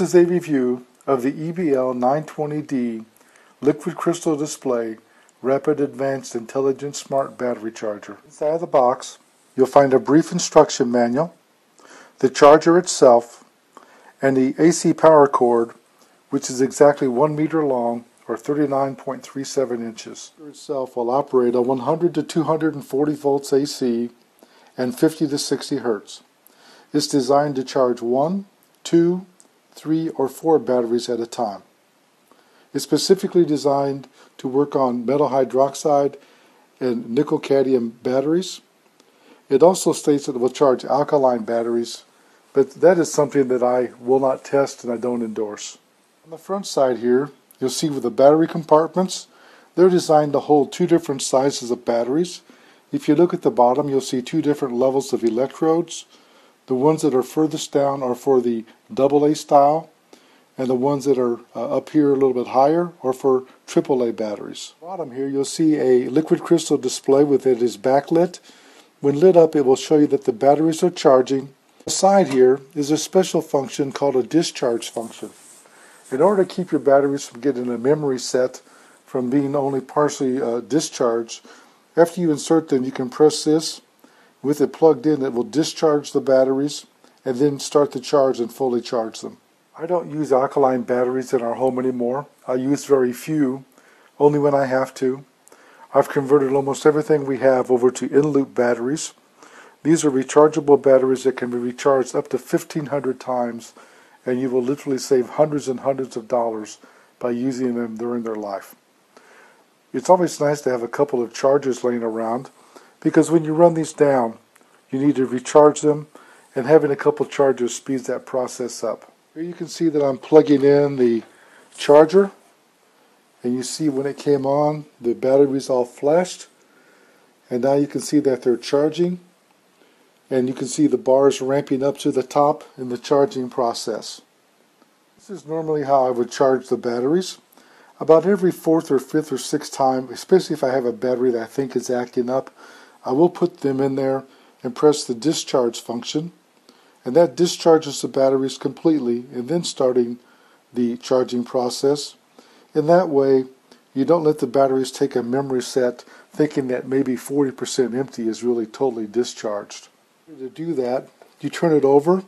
This is a review of the EBL 920D Liquid Crystal Display Rapid Advanced Intelligent Smart Battery Charger. Inside the box, you'll find a brief instruction manual, the charger itself, and the AC power cord, which is exactly 1 meter long or 39.37 inches. The charger itself will operate on 100 to 240 volts AC and 50 to 60 hertz. It's designed to charge 1, 2, 3, or 4 batteries at a time. It's specifically designed to work on metal hydroxide and nickel cadmium batteries. It also states that it will charge alkaline batteries, but that is something that I will not test and I don't endorse. On the front side here, you'll see with the battery compartments, they're designed to hold 2 different sizes of batteries. If you look at the bottom, you'll see 2 different levels of electrodes. The ones that are furthest down are for the AA style, and the ones that are up here a little bit higher are for AAA batteries. Bottom here you'll see a liquid crystal display with it is backlit. When lit up, it will show you that the batteries are charging. On the side here is a special function called a discharge function. In order to keep your batteries from getting a memory set from being only partially discharged, after you insert them, you can press this. With it plugged in, it will discharge the batteries and then start the charge and fully charge them. I don't use alkaline batteries in our home anymore. I use very few, only when I have to. I've converted almost everything we have over to in-loop batteries. These are rechargeable batteries that can be recharged up to 1,500 times, and you will literally save hundreds and hundreds of dollars by using them during their life. It's always nice to have a couple of chargers laying around, because when you run these down, you need to recharge them, and having a couple chargers speeds that process up. Here you can see that I'm plugging in the charger, and you see when it came on, the battery's all flashed, and now you can see that they're charging, and you can see the bars ramping up to the top in the charging process. This is normally how I would charge the batteries. About every 4th or 5th or 6th time, especially if I have a battery that I think is acting up, I will put them in there and press the discharge function, and that discharges the batteries completely and then starting the charging process. In that way, you don't let the batteries take a memory set thinking that maybe 40% empty is really totally discharged. To do that, you turn it over.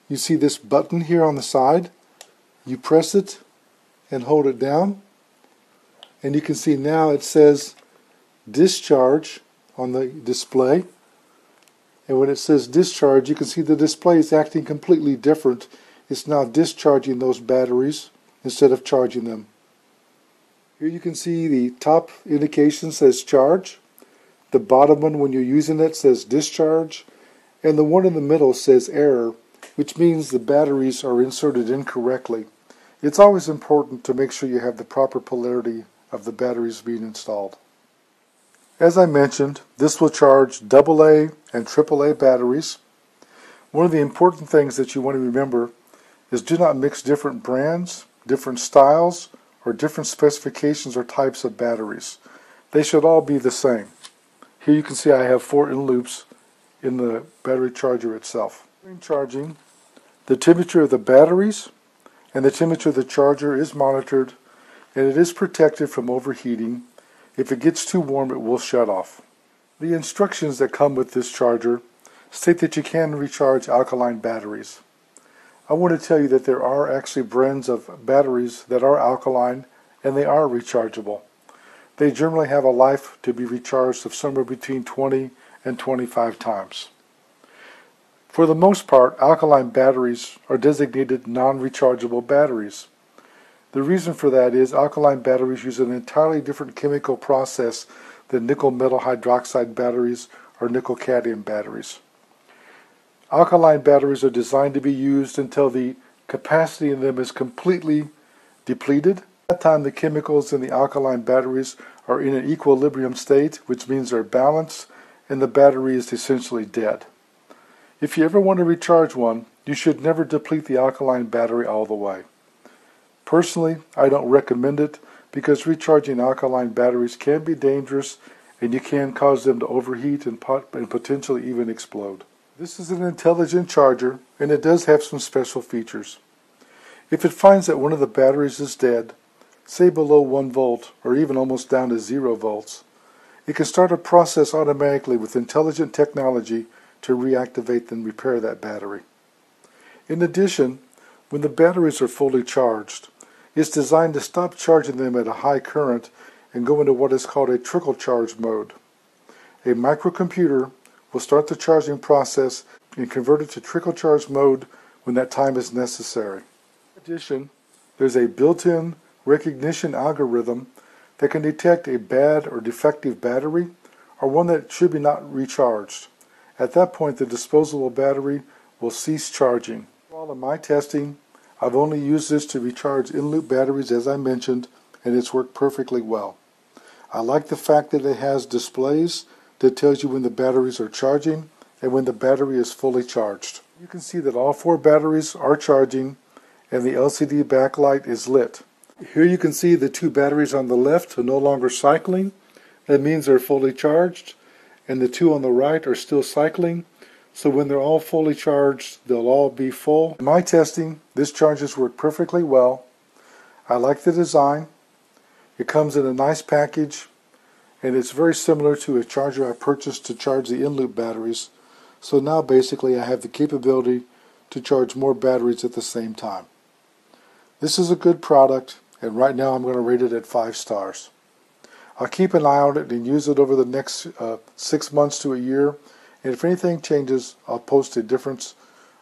You see this button here on the side. You press it and hold it down, and you can see now it says discharge on the display, and when it says discharge, you can see the display is acting completely different. It's now discharging those batteries instead of charging them. Here you can see the top indication says charge, the bottom one when you're using it says discharge, and the one in the middle says error, which means the batteries are inserted incorrectly. It's always important to make sure you have the proper polarity of the batteries being installed. As I mentioned, this will charge AA and AAA batteries. One of the important things that you want to remember is do not mix different brands, different styles, or different specifications or types of batteries. They should all be the same. Here you can see I have 4 in-loops in the battery charger itself. During charging, the temperature of the batteries and the temperature of the charger is monitored, and it is protected from overheating. If it gets too warm, it will shut off. The instructions that come with this charger state that you can recharge alkaline batteries. I want to tell you that there are actually brands of batteries that are alkaline and they are rechargeable. They generally have a life to be recharged of somewhere between 20 and 25 times. For the most part, alkaline batteries are designated non-rechargeable batteries. The reason for that is alkaline batteries use an entirely different chemical process than nickel metal hydroxide batteries or nickel cadmium batteries. Alkaline batteries are designed to be used until the capacity in them is completely depleted. At that time, the chemicals in the alkaline batteries are in an equilibrium state, which means they're balanced, and the battery is essentially dead. If you ever want to recharge one, you should never deplete the alkaline battery all the way. Personally, I don't recommend it because recharging alkaline batteries can be dangerous and you can cause them to overheat and potentially even explode. This is an intelligent charger, and it does have some special features. If it finds that one of the batteries is dead, say below 1 volt or even almost down to 0 volts, it can start a process automatically with intelligent technology to reactivate and repair that battery. In addition, when the batteries are fully charged, it's designed to stop charging them at a high current and go into what is called a trickle charge mode. A microcomputer will start the charging process and convert it to trickle charge mode when that time is necessary. In addition, there's a built-in recognition algorithm that can detect a bad or defective battery or one that should be not recharged. At that point, the disposable battery will cease charging. While in my testing, I've only used this to recharge in-loop batteries as I mentioned, and it's worked perfectly well. I like the fact that it has displays that tells you when the batteries are charging and when the battery is fully charged. You can see that all 4 batteries are charging and the LCD backlight is lit. Here you can see the 2 batteries on the left are no longer cycling. That means they're fully charged, and the 2 on the right are still cycling. So when they're all fully charged, they'll all be full. In my testing, this charges work perfectly well. I like the design. It comes in a nice package, and it's very similar to a charger I purchased to charge the in-loop batteries. So now basically I have the capability to charge more batteries at the same time. This is a good product, and right now I'm going to rate it at 5 stars. I'll keep an eye on it and use it over the next 6 months to a year, and if anything changes, I'll post a difference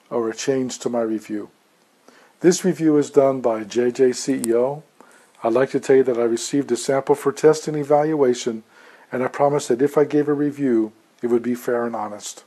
or a change to my review. This review is done by JJ I'd like to tell you that I received a sample for test and evaluation, and I promise that if I gave a review, it would be fair and honest.